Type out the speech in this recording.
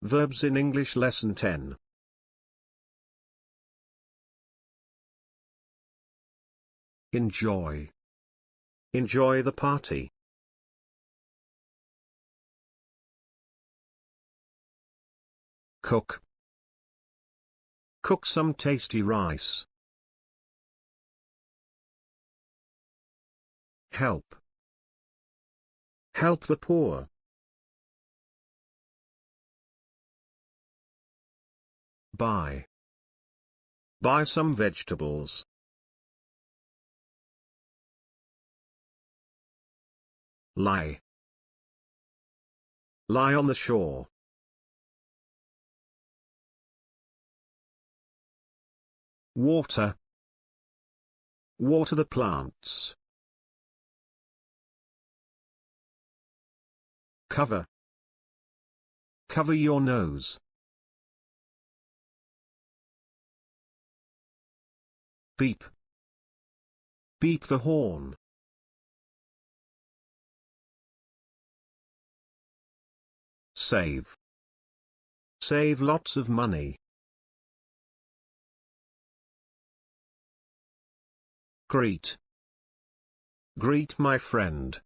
Verbs in English Lesson 10. Enjoy. Enjoy the party. Cook. Cook some tasty rice. Help. Help the poor. Buy. Buy some vegetables. Lie. Lie on the shore. Water. Water the plants. Cover. Cover your nose. Beep. Beep the horn. Save. Save lots of money. Greet. Greet my friend.